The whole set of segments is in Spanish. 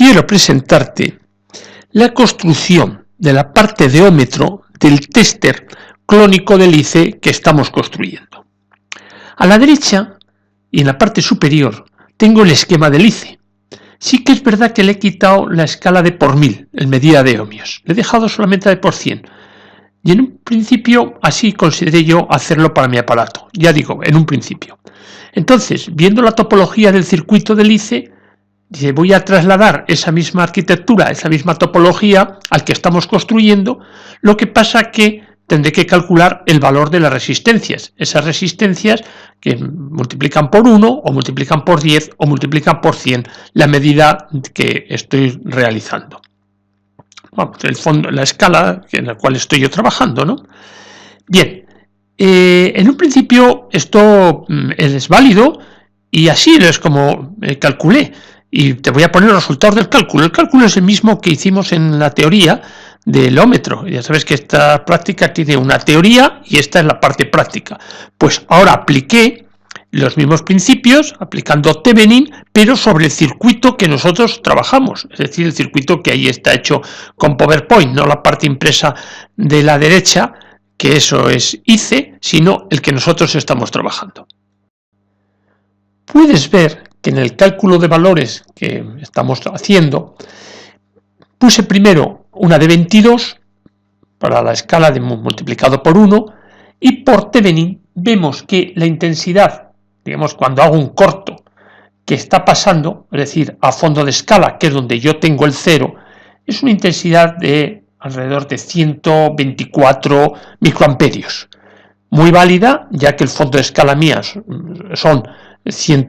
quiero presentarte la construcción de la parte de ómetro del tester clónico del ICE que estamos construyendo. A la derecha y en la parte superior tengo el esquema del ICE. Sí que es verdad que le he quitado la escala de por 1000 en medida de ohmios. Le he dejado solamente la de por 100. Y en un principio así consideré yo hacerlo para mi aparato. Ya digo, en un principio. Entonces, viendo la topología del circuito del ICE, voy a trasladar esa misma arquitectura, esa misma topología al que estamos construyendo. Lo que pasa que tendré que calcular el valor de las resistencias. Esas resistencias que multiplican por 1 o multiplican por 10 o multiplican por 100 la medida que estoy realizando. Vamos, el fondo, la escala en la cual estoy yo trabajando, ¿no? Bien, en un principio esto es válido y así es como calculé. Y te voy a poner los resultados del cálculo. El cálculo es el mismo que hicimos en la teoría del ómetro. Ya sabes que esta práctica tiene una teoría y esta es la parte práctica. Pues ahora apliqué los mismos principios, aplicando Thevenin, pero sobre el circuito que nosotros trabajamos. Es decir, el circuito que ahí está hecho con PowerPoint, no la parte impresa de la derecha, que eso es ICE, sino el que nosotros estamos trabajando. Puedes ver que en el cálculo de valores que estamos haciendo, puse primero una de 22 para la escala de multiplicado por 1 y por Thevenin vemos que la intensidad, digamos cuando hago un corto que está pasando, es decir, a fondo de escala, que es donde yo tengo el 0, es una intensidad de alrededor de 124 microamperios. Muy válida, ya que el fondo de escala mía son 100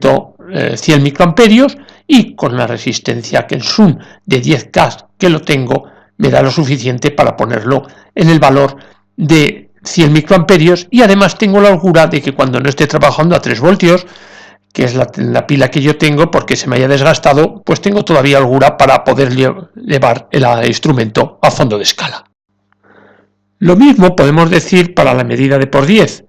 microamperios y con la resistencia que es un de 10K que lo tengo, me da lo suficiente para ponerlo en el valor de 100 microamperios y además tengo la holgura de que cuando no esté trabajando a 3 voltios, que es la pila que yo tengo porque se me haya desgastado, pues tengo todavía holgura para poder llevar el instrumento a fondo de escala. Lo mismo podemos decir para la medida de por 10.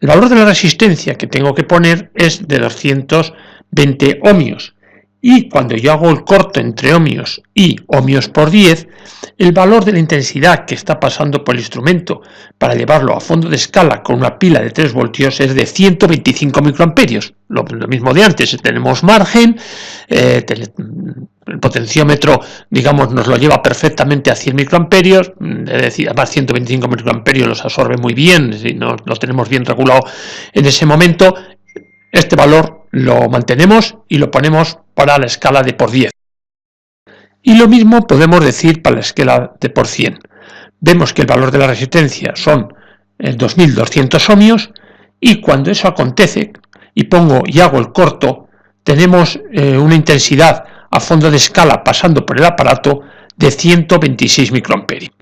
El valor de la resistencia que tengo que poner es de 220 ohmios. Y cuando yo hago el corto entre ohmios y ohmios por 10, el valor de la intensidad que está pasando por el instrumento para llevarlo a fondo de escala con una pila de 3 voltios es de 125 microamperios. Lo mismo de antes, tenemos margen, el potenciómetro, digamos, nos lo lleva perfectamente a 100 microamperios, es decir, además 125 microamperios los absorbe muy bien, si no lo tenemos bien regulado en ese momento. Este valor lo mantenemos y lo ponemos para la escala de por 10. Y lo mismo podemos decir para la escala de por 100. Vemos que el valor de la resistencia son 2200 ohmios y cuando eso acontece y pongo y hago el corto, tenemos una intensidad a fondo de escala pasando por el aparato de 126 microamperios.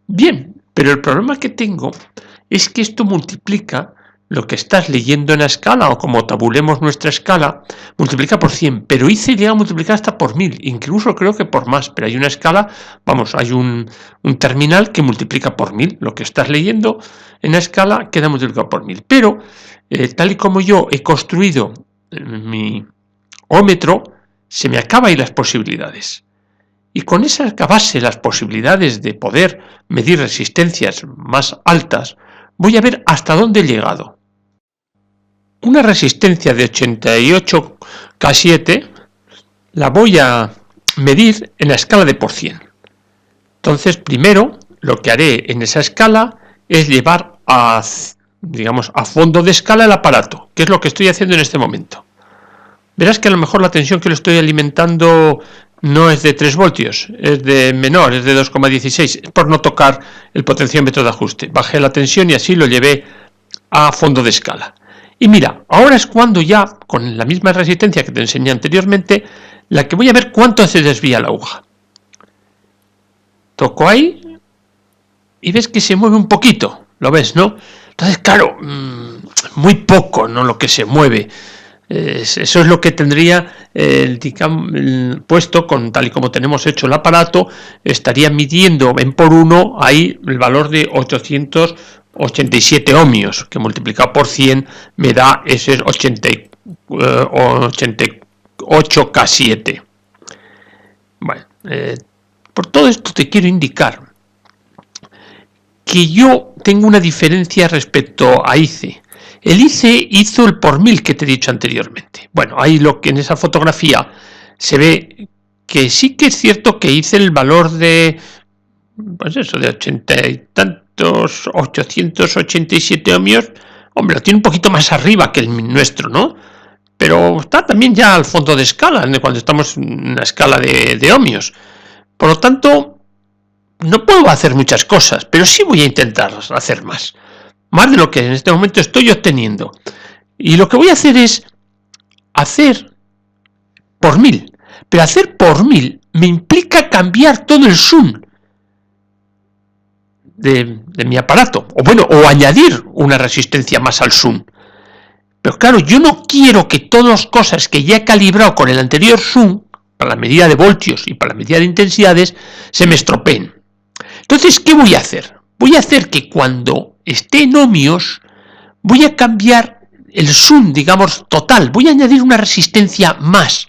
Bien, pero el problema que tengo es que esto multiplica lo que estás leyendo en la escala, o como tabulemos nuestra escala, multiplica por 100, pero ICE llega a multiplicar hasta por 1000, incluso creo que por más, pero hay una escala, vamos, hay un terminal que multiplica por 1000, lo que estás leyendo en la escala queda multiplicado por 1000, pero tal y como yo he construido mi ómetro, se me acaban ahí las posibilidades. Y con esa acabase las posibilidades de poder medir resistencias más altas, voy a ver hasta dónde he llegado. Una resistencia de 88K7 la voy a medir en la escala de por 100. Entonces, primero, lo que haré en esa escala es llevar a fondo de escala el aparato, que es lo que estoy haciendo en este momento. Verás que a lo mejor la tensión que lo estoy alimentando no es de 3 voltios, es de menor, es de 2,16, por no tocar el potenciómetro de ajuste. Bajé la tensión y así lo llevé a fondo de escala. Y mira, ahora es cuando ya, con la misma resistencia que te enseñé anteriormente, la que voy a ver cuánto se desvía la aguja. Toco ahí y ves que se mueve un poquito, ¿lo ves, no? Entonces, claro, muy poco, ¿no? Lo que se mueve. Eso es lo que tendría puesto con tal y como tenemos hecho el aparato, estaría midiendo en por 1 ahí el valor de 887 ohmios, que multiplicado por 100 me da ese 88K7. Bueno, por todo esto te quiero indicar que yo tengo una diferencia respecto a ICE. El ICE hizo el por mil que te he dicho anteriormente. Bueno, ahí lo que en esa fotografía se ve que sí que es cierto que hice el valor de, pues eso, de 80 y tantos, 887 ohmios. Hombre, lo tiene un poquito más arriba que el nuestro, ¿no? Pero está también ya al fondo de escala, cuando estamos en una escala de ohmios. Por lo tanto, no puedo hacer muchas cosas, pero sí voy a intentar hacer más de lo que en este momento estoy obteniendo. Y lo que voy a hacer es hacer por mil. Pero hacer por mil me implica cambiar todo el zoom de mi aparato, o añadir una resistencia más al zoom. Pero claro, yo no quiero que todas las cosas que ya he calibrado con el anterior zoom, para la medida de voltios y para la medida de intensidades, se me estropeen. Entonces, ¿qué voy a hacer? Voy a hacer que cuando esté en ohmios, voy a cambiar el zoom, digamos, total. Voy a añadir una resistencia más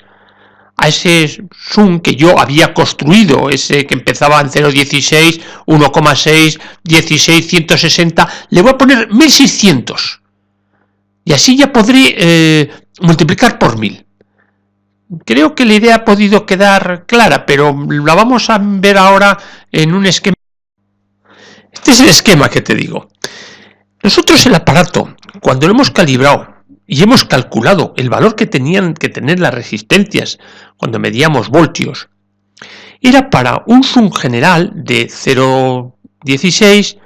a ese zoom que yo había construido, ese que empezaba en 0,16, 1,6, 16, 160. Le voy a poner 1600. Y así ya podré multiplicar por 1000. Creo que la idea ha podido quedar clara, pero la vamos a ver ahora en un esquema. Este es el esquema que te digo. Nosotros el aparato, cuando lo hemos calibrado y hemos calculado el valor que tenían que tener las resistencias cuando medíamos voltios, era para un zoom general de 0,16,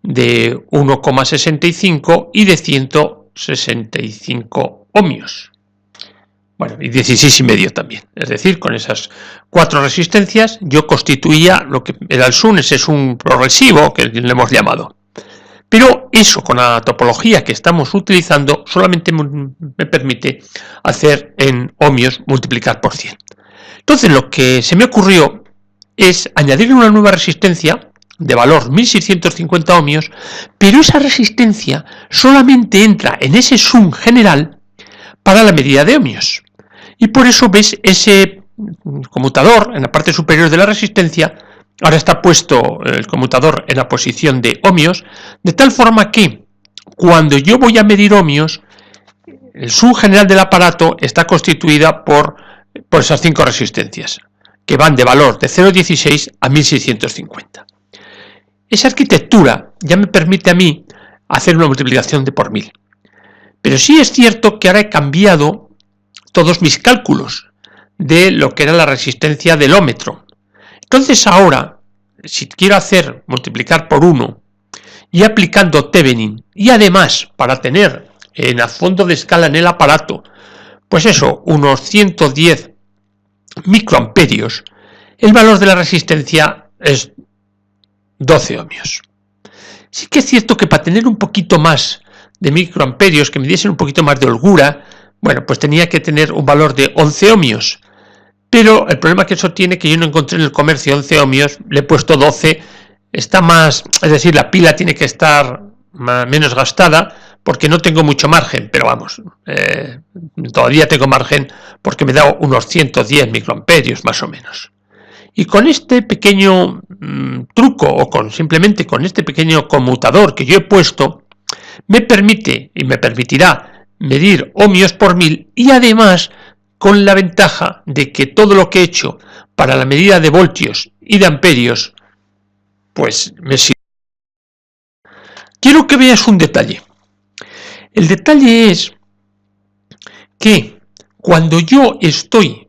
de 1,65 y de 165 ohmios. Bueno, y 16,5 también. Es decir, con esas 4 resistencias yo constituía lo que era el zoom, ese zoom progresivo que le hemos llamado. Pero eso, con la topología que estamos utilizando, solamente me permite hacer en ohmios multiplicar por 100. Entonces, lo que se me ocurrió es añadir una nueva resistencia de valor 1650 ohmios, pero esa resistencia solamente entra en ese zoom general para la medida de ohmios. Y por eso ves ese conmutador en la parte superior de la resistencia. Ahora está puesto el conmutador en la posición de ohmios, de tal forma que cuando yo voy a medir ohmios, el zoom general del aparato está constituida por esas 5 resistencias, que van de valor de 0,16 a 1650. Esa arquitectura ya me permite a mí hacer una multiplicación de por 1000. Pero sí es cierto que ahora he cambiado todos mis cálculos de lo que era la resistencia del ómetro. Entonces ahora, si quiero hacer multiplicar por 1 y aplicando Thevenin, y además para tener en el fondo de escala en el aparato, pues eso, unos 110 microamperios, el valor de la resistencia es 12 ohmios. Sí que es cierto que para tener un poquito más de microamperios, que me diesen un poquito más de holgura, bueno, pues tenía que tener un valor de 11 ohmios. Pero el problema que eso tiene, que yo no encontré en el comercio 11 ohmios, le he puesto 12, está más, es decir, la pila tiene que estar menos gastada porque no tengo mucho margen, pero vamos, todavía tengo margen porque me da unos 110 microamperios más o menos. Y con este pequeño truco, o simplemente con este pequeño conmutador que yo he puesto, me permite y me permitirá medir ohmios por 1000 y además con la ventaja de que todo lo que he hecho para la medida de voltios y de amperios, pues me sirve. Quiero que veas un detalle. El detalle es que cuando yo estoy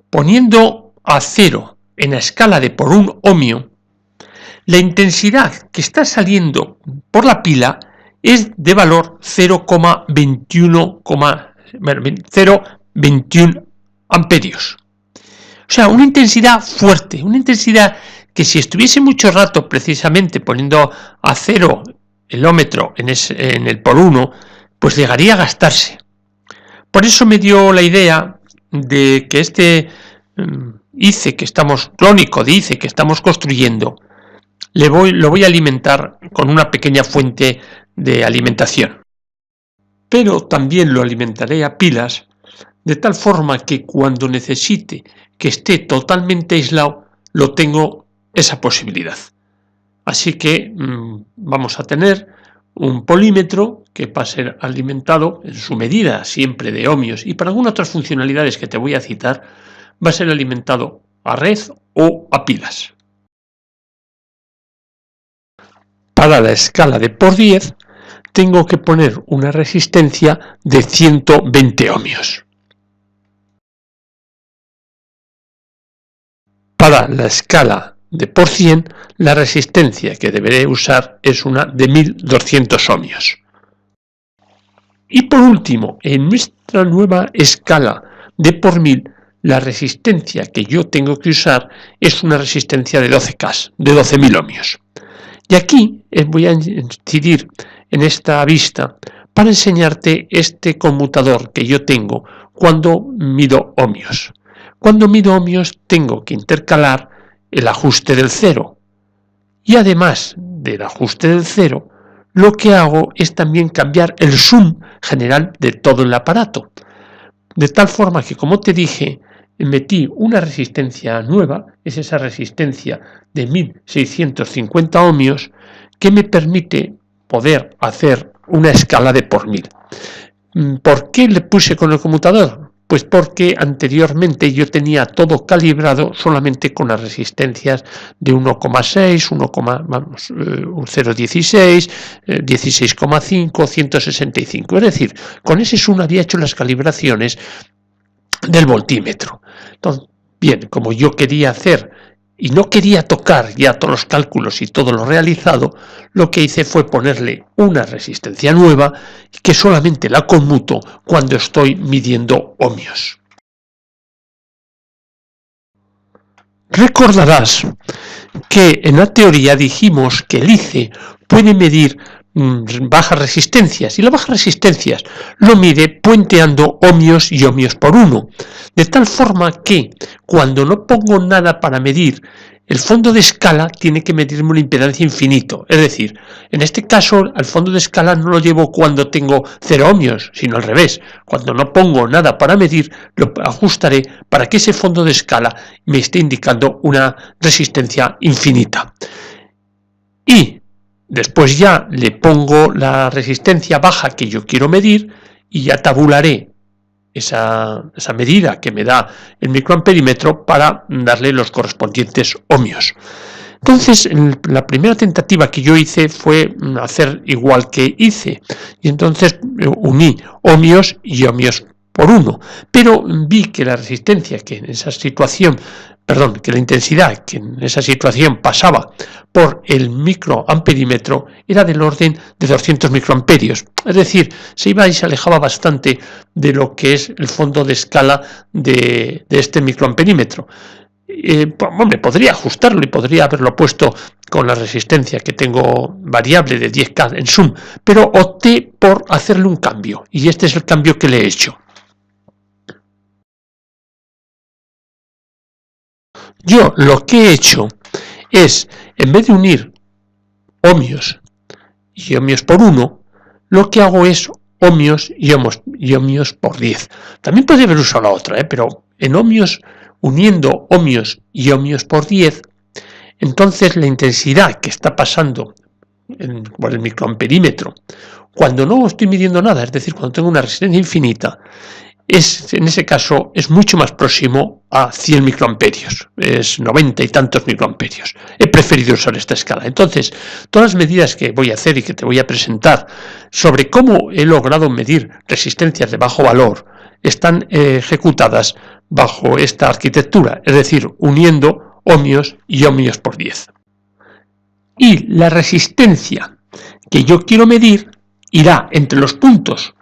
poniendo a 0 en la escala de por un ohmio, la intensidad que está saliendo por la pila es de valor 0,21 amperios. O sea, una intensidad fuerte, una intensidad que si estuviese mucho rato precisamente poniendo a 0 el ómetro en el por 1, pues llegaría a gastarse. Por eso me dio la idea de que este ICE que estamos, clónico de ICE que estamos construyendo, lo voy a alimentar con una pequeña fuente de alimentación. Pero también lo alimentaré a pilas de tal forma que cuando necesite que esté totalmente aislado, lo tengo esa posibilidad. Así que vamos a tener un polímetro que va a ser alimentado en su medida siempre de ohmios, y para algunas otras funcionalidades que te voy a citar va a ser alimentado a red o a pilas. Para la escala de por 10 tengo que poner una resistencia de 120 ohmios. Para la escala de por 100, la resistencia que deberé usar es una de 1200 ohmios. Y por último, en nuestra nueva escala de por 1000, la resistencia que yo tengo que usar es una resistencia de 12K, de 12.000 ohmios. Y aquí voy a incidir en esta vista para enseñarte este conmutador que yo tengo cuando mido ohmios. Cuando mido ohmios tengo que intercalar el ajuste del cero. Y además del ajuste del cero, lo que hago es también cambiar el sum general de todo el aparato. De tal forma que, como te dije, metí una resistencia nueva, es esa resistencia de 1650 ohmios, que me permite poder hacer una escala de por 1000. ¿Por qué le puse con el conmutador? Pues porque anteriormente yo tenía todo calibrado solamente con las resistencias de 1,6, 0,16, 16,5, 165. Es decir, con ese sum había hecho las calibraciones del voltímetro. Entonces, bien, como yo quería hacer y no quería tocar ya todos los cálculos y todo lo realizado, lo que hice fue ponerle una resistencia nueva que solamente la conmuto cuando estoy midiendo ohmios. Recordarás que en la teoría dijimos que el IC puede medir bajas resistencias, y las bajas resistencias lo mide puenteando ohmios y ohmios por 1, de tal forma que cuando no pongo nada para medir, el fondo de escala tiene que medirme una impedancia infinito. Es decir, en este caso al fondo de escala no lo llevo cuando tengo 0 ohmios, sino al revés. Cuando no pongo nada para medir, lo ajustaré para que ese fondo de escala me esté indicando una resistencia infinita. Y después ya le pongo la resistencia baja que yo quiero medir y ya tabularé esa medida que me da el microamperímetro para darle los correspondientes ohmios. Entonces, la primera tentativa que yo hice fue hacer igual que hice, y entonces uní ohmios y ohmios por 1, pero vi que la resistencia que en esa situación, que la intensidad que en esa situación pasaba por el microamperímetro era del orden de 200 microamperios, es decir, se iba y se alejaba bastante de lo que es el fondo de escala de este microamperímetro. Hombre, podría ajustarlo y podría haberlo puesto con la resistencia que tengo variable de 10K en sum, pero opté por hacerle un cambio, y este es el cambio que le he hecho. Yo lo que he hecho es, en vez de unir ohmios y ohmios por 1, lo que hago es ohmios y ohmios por 10. También podría haber usado la otra, pero en ohmios, uniendo ohmios y ohmios por 10, entonces la intensidad que está pasando por el microamperímetro, cuando no estoy midiendo nada, es decir, cuando tengo una resistencia infinita, en ese caso es mucho más próximo a 100 microamperios, es 90 y tantos microamperios. He preferido usar esta escala. Entonces, todas las medidas que voy a hacer y que te voy a presentar sobre cómo he logrado medir resistencias de bajo valor están ejecutadas bajo esta arquitectura, es decir, uniendo ohmios y ohmios por 10. Y la resistencia que yo quiero medir irá entre los puntos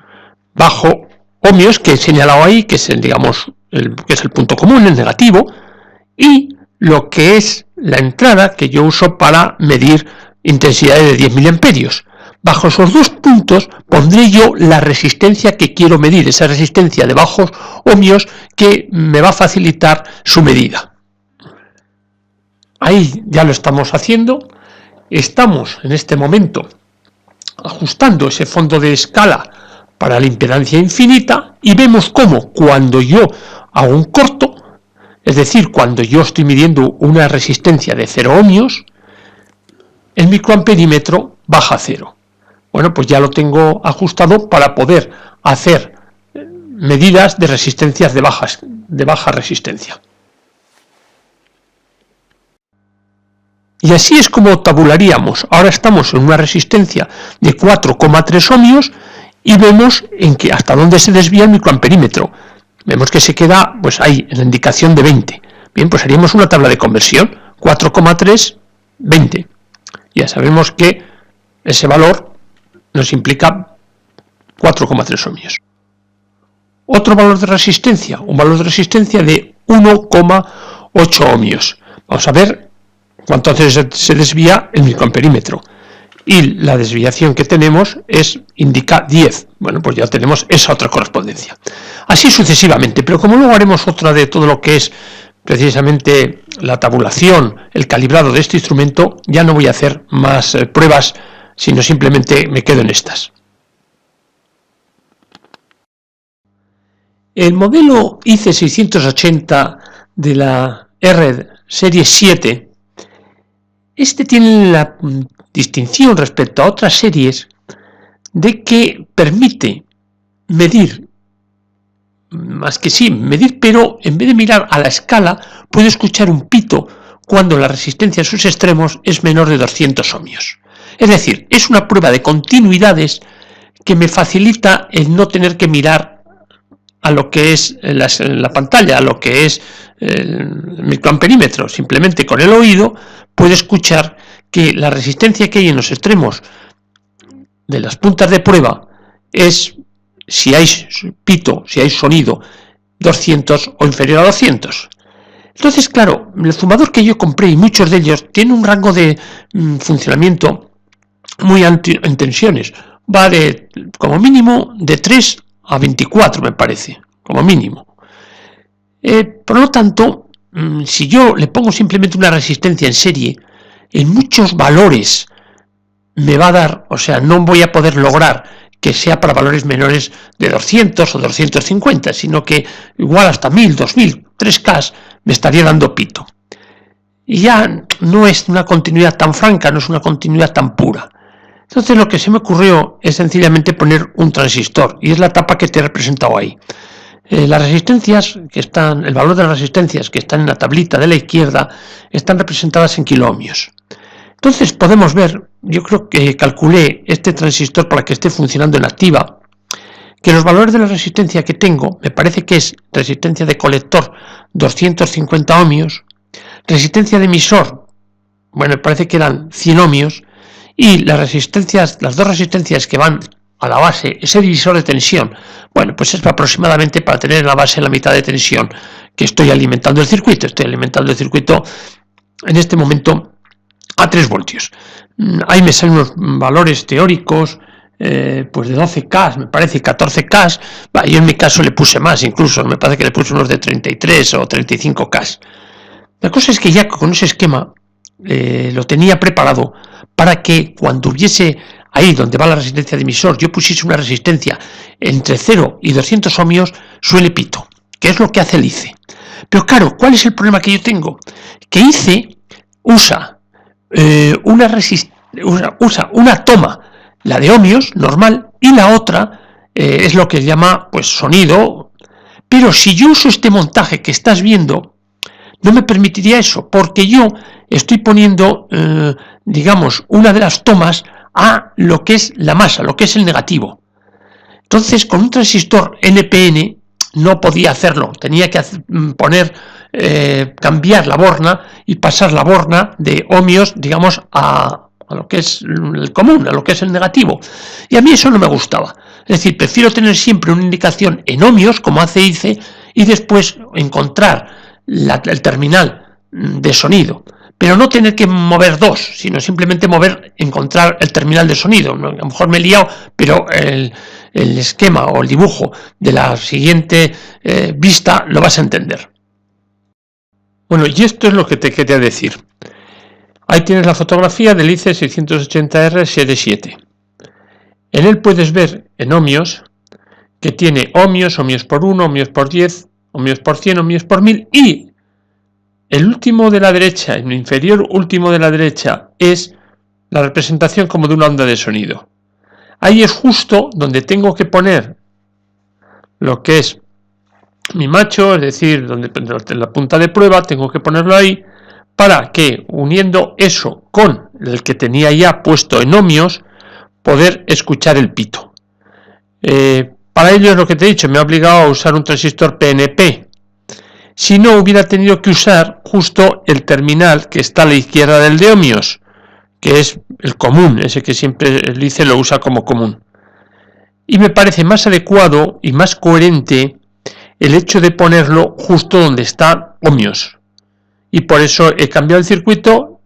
bajo ohmios que he señalado ahí, que es el punto común, el negativo, y lo que es la entrada que yo uso para medir intensidades de 10 miliamperios. Bajo esos dos puntos pondré yo la resistencia que quiero medir, esa resistencia de bajos ohmios que me va a facilitar su medida. Ahí ya lo estamos haciendo. Estamos en este momento ajustando ese fondo de escala para la impedancia infinita, y vemos cómo cuando yo hago un corto, es decir, cuando yo estoy midiendo una resistencia de 0 ohmios, el microamperímetro baja a 0. Bueno, pues ya lo tengo ajustado para poder hacer medidas de resistencias de baja resistencia. Y así es como tabularíamos. Ahora estamos en una resistencia de 4,3 ohmios y vemos hasta dónde se desvía el microamperímetro. Vemos que se queda pues ahí, en la indicación de 20. Bien, pues haríamos una tabla de conversión. 4,3, 20. Ya sabemos que ese valor nos implica 4,3 ohmios. Otro valor de resistencia, un valor de resistencia de 1,8 ohmios. Vamos a ver cuánto se desvía el microamperímetro. Y la desviación que tenemos indica 10. Bueno, pues ya tenemos esa otra correspondencia. Así sucesivamente, pero como luego haremos otra de todo lo que es precisamente la tabulación, el calibrado de este instrumento, ya no voy a hacer más pruebas, sino simplemente me quedo en estas. El modelo IC680 de la R Serie 7, este tiene la distinción respecto a otras series de que permite medir, pero en vez de mirar a la escala, puedo escuchar un pito cuando la resistencia a sus extremos es menor de 200 ohmios. Es decir, es una prueba de continuidades que me facilita el no tener que mirar a lo que es la pantalla, a lo que es el microamperímetro. Simplemente con el oído puedo escuchar que la resistencia que hay en los extremos de las puntas de prueba es, si hay pito, si hay sonido, 200 o inferior a 200. Entonces, claro, el zumbador que yo compré, y muchos de ellos, tiene un rango de funcionamiento muy alto en tensiones. Va como mínimo de 3 a 24, me parece, como mínimo. Por lo tanto, si yo le pongo simplemente una resistencia en serie, en muchos valores me va a dar, o sea, no voy a poder lograr que sea para valores menores de 200 o 250, sino que igual hasta 1000, 2000, 3K me estaría dando pito. Y ya no es una continuidad tan franca, no es una continuidad tan pura. Entonces lo que se me ocurrió es sencillamente poner un transistor, y es la tapa que te he representado ahí. Las resistencias que están, el valor de las resistencias que están en la tablita de la izquierda están representadas en kiloohmios. Entonces podemos ver, yo creo que calculé este transistor para que esté funcionando en activa, que los valores de la resistencia que tengo, me parece que es resistencia de colector 250 ohmios, resistencia de emisor, bueno, me parece que eran 100 ohmios, y las dos resistencias que van a la base, ese divisor de tensión, bueno, pues es aproximadamente para tener en la base la mitad de tensión que estoy alimentando el circuito. Estoy alimentando el circuito en este momento a 3 voltios. Ahí me salen unos valores teóricos, pues de 12K, me parece 14K. Yo en mi caso le puse más, incluso me parece que le puse unos de 33 o 35K. La cosa es que ya con ese esquema lo tenía preparado para que cuando hubiese ahí donde va la resistencia de emisor, yo pusiese una resistencia entre 0 y 200 ohmios, suele pito, que es lo que hace el IC. Pero claro, ¿cuál es el problema que yo tengo? Que IC usa una toma, la de ohmios, normal, y la otra es lo que se llama pues sonido. Pero si yo uso este montaje que estás viendo, no me permitiría eso, porque yo estoy poniendo, digamos, una de las tomas a lo que es la masa, lo que es el negativo. Entonces, con un transistor NPN no podía hacerlo, tenía que cambiar la borna y pasar la borna de ohmios, digamos, a lo que es el común, a lo que es el negativo. Y a mí eso no me gustaba. Es decir, prefiero tener siempre una indicación en ohmios, como hace IC, y después encontrar el terminal de sonido. Pero no tener que mover dos, sino simplemente encontrar el terminal de sonido. A lo mejor me he liado, pero el esquema o el dibujo de la siguiente vista lo vas a entender. Bueno, y esto es lo que te quería decir. Ahí tienes la fotografía del IC680R Serie 7. En él puedes ver en ohmios que tiene ohmios, ohmios por 1, ohmios por 10, ohmios por 100, ohmios por 1000, y el último de la derecha, el inferior último de la derecha, es la representación como de una onda de sonido. Ahí es justo donde tengo que poner lo que es mi macho, es decir, donde la punta de prueba, tengo que ponerlo ahí, para que, uniendo eso con el que tenía ya puesto en ohmios, poder escuchar el pito. Para ello es lo que te he dicho, me ha obligado a usar un transistor PNP. Si no, hubiera tenido que usar justo el terminal que está a la izquierda del de ohmios, que es el común, ese que siempre el ICE lo usa como común. Y me parece más adecuado y más coherente el hecho de ponerlo justo donde está ohmios. Y por eso he cambiado el circuito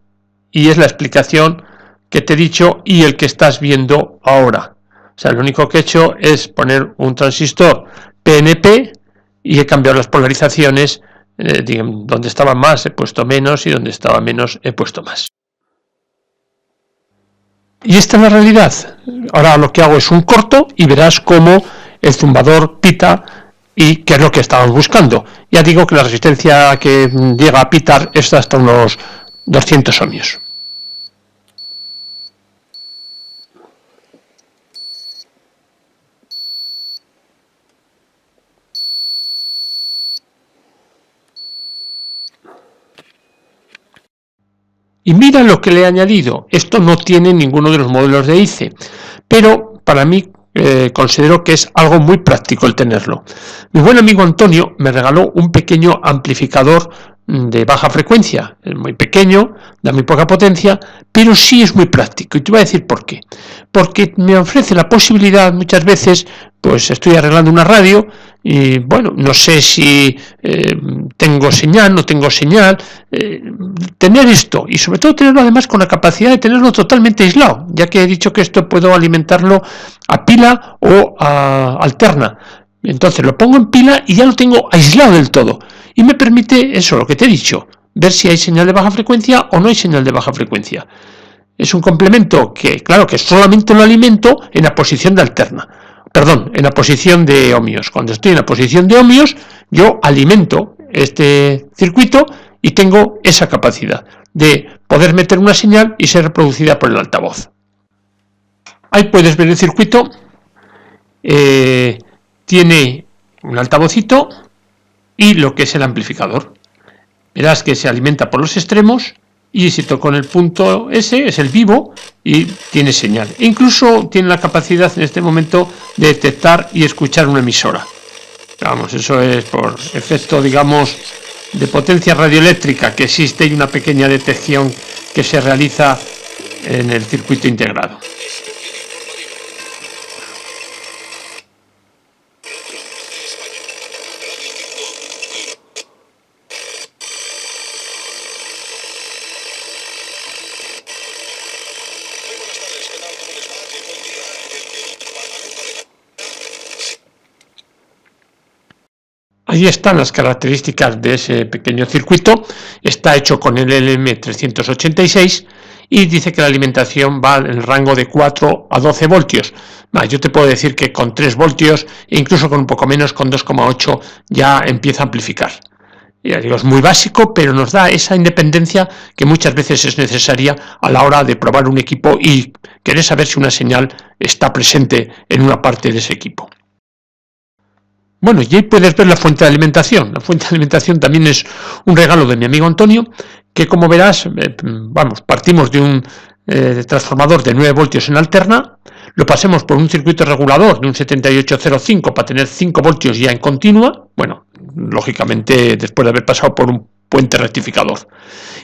y es la explicación que te he dicho y el que estás viendo ahora. O sea, lo único que he hecho es poner un transistor PNP y he cambiado las polarizaciones, donde estaba más he puesto menos y donde estaba menos he puesto más. Y esta es la realidad. Ahora lo que hago es un corto y verás cómo el zumbador pita y qué es lo que estábamos buscando. Ya digo que la resistencia que llega a pitar es hasta unos 200 ohmios. Y mira lo que le he añadido. Esto no tiene ninguno de los modelos de ICE, pero para mí considero que es algo muy práctico el tenerlo. Mi buen amigo Antonio me regaló un pequeño amplificador de baja frecuencia. Es muy pequeño, da muy poca potencia, pero sí es muy práctico. Y te voy a decir por qué. Porque me ofrece la posibilidad muchas veces, pues estoy arreglando una radio y bueno, no sé si tengo señal, no tengo señal, tener esto y sobre todo tenerlo además con la capacidad de tenerlo totalmente aislado, ya que he dicho que esto puedo alimentarlo a pila o a alterna. Entonces lo pongo en pila y ya lo tengo aislado del todo y me permite eso, lo que te he dicho, ver si hay señal de baja frecuencia o no hay señal de baja frecuencia. Es un complemento que, claro, que solamente lo alimento en la posición de alterna. Perdón, en la posición de ohmios. Cuando estoy en la posición de ohmios, yo alimento este circuito y tengo esa capacidad de poder meter una señal y ser reproducida por el altavoz. Ahí puedes ver el circuito. Tiene un altavocito y lo que es el amplificador. Verás que se alimenta por los extremos y si toco en el punto S, es el vivo y tiene señal. E incluso tiene la capacidad en este momento de detectar y escuchar una emisora. Vamos, eso es por efecto, digamos, de potencia radioeléctrica que existe y una pequeña detección que se realiza en el circuito integrado. Ahí están las características de ese pequeño circuito. Está hecho con el LM386 y dice que la alimentación va en el rango de 4 a 12 voltios. Yo te puedo decir que con 3 voltios e incluso con un poco menos, con 2,8 ya empieza a amplificar. Ya digo, es muy básico, pero nos da esa independencia que muchas veces es necesaria a la hora de probar un equipo y querer saber si una señal está presente en una parte de ese equipo. Bueno, y ahí puedes ver la fuente de alimentación. La fuente de alimentación también es un regalo de mi amigo Antonio, que como verás, partimos de un transformador de 9 voltios en alterna, lo pasemos por un circuito regulador de un 7805 para tener 5 voltios ya en continua, bueno, lógicamente después de haber pasado por un puente rectificador.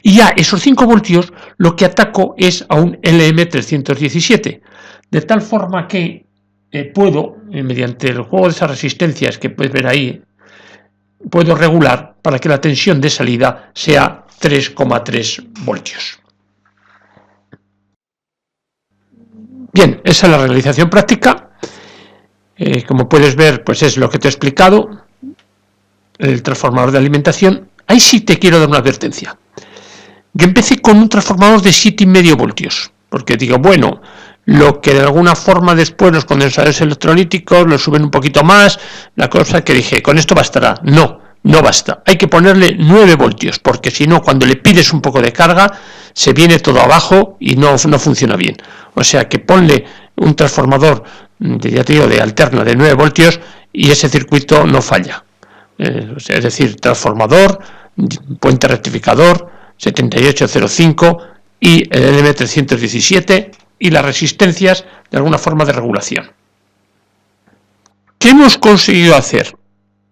Y ya esos 5 voltios lo que ataco es a un LM317, de tal forma que puedo, mediante el juego de esas resistencias que puedes ver ahí, puedo regular para que la tensión de salida sea 3,3 voltios. Bien, esa es la realización práctica. Como puedes ver, pues es lo que te he explicado, el transformador de alimentación. Ahí sí te quiero dar una advertencia. Yo empecé con un transformador de 7,5 voltios, porque digo, bueno, lo que de alguna forma después los condensadores electrolíticos lo suben un poquito más, la cosa que dije, con esto bastará. No basta, hay que ponerle 9 voltios, porque si no, cuando le pides un poco de carga, se viene todo abajo y no funciona bien. O sea que ponle un transformador, ya te digo, de alterna de 9 voltios y ese circuito no falla. Es decir, transformador, puente rectificador, 7805 y el LM317 y las resistencias de alguna forma de regulación. ¿Qué hemos conseguido hacer?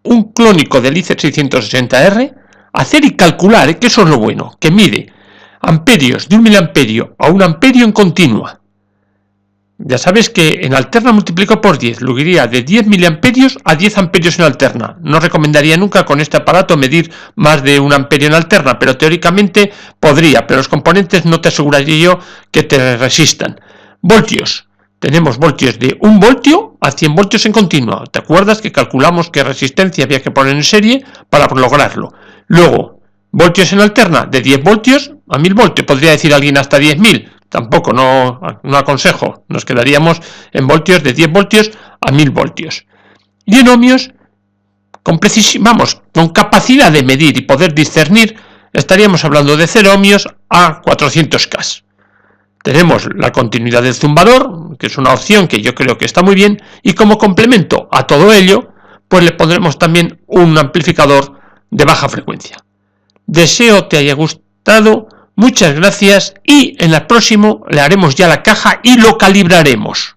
Un clónico del IC660R, hacer y calcular, que eso es lo bueno, que mide amperios de 1 miliamperio a 1 amperio en continua. Ya sabes que en alterna multiplicado por 10, lo iría de 10 miliamperios a 10 amperios en alterna. No recomendaría nunca con este aparato medir más de 1 amperio en alterna, pero teóricamente podría, pero los componentes no te aseguraría yo que te resistan. Voltios. Tenemos voltios de 1 voltio a 100 voltios en continua. ¿Te acuerdas que calculamos qué resistencia había que poner en serie para lograrlo? Luego, voltios en alterna de 10 voltios a 1000 voltios. Podría decir alguien hasta 10.000. Tampoco, no aconsejo. Nos quedaríamos en voltios de 10 voltios a 1000 voltios. Y en ohmios, con capacidad de medir y poder discernir, estaríamos hablando de 0 ohmios a 400K. Tenemos la continuidad del zumbador, que es una opción que yo creo que está muy bien, y como complemento a todo ello, pues le pondremos también un amplificador de baja frecuencia. Deseo te haya gustado, muchas gracias, y en el próximo le haremos ya la caja y lo calibraremos.